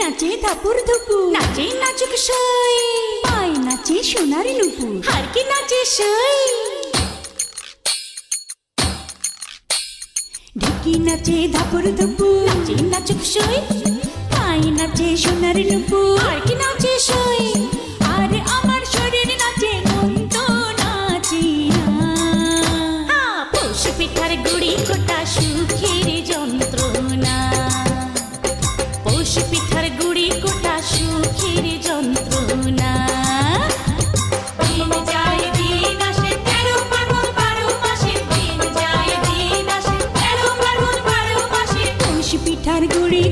নাচে ধাপুর ধুপুর, নাচে নাচুক সই, পায় নাচে সোনার নুপুর, আর কি নাচে সই। ঢেকি নাচে ধাপুর ধুপুর, নাচে নাচুক সই, পায় নাচে সোনার নুপুর, আর কি নাচে সই। আর আমার শরীর নাচে মন তো নাচি না। পৌষ পিঠার গুড়ি কোটা সুখের যন্ত্রণা, পৌষ পিঠার গুড়ি কোটা সুখের যন্ত্রণা। দিন যায় দিন আসে 13 ফাল্গুন 12 মাসে, দিন যায় দিন আসে 13 ফাল্গুন 12 মাসে। পৌষ পিঠার গুড়ি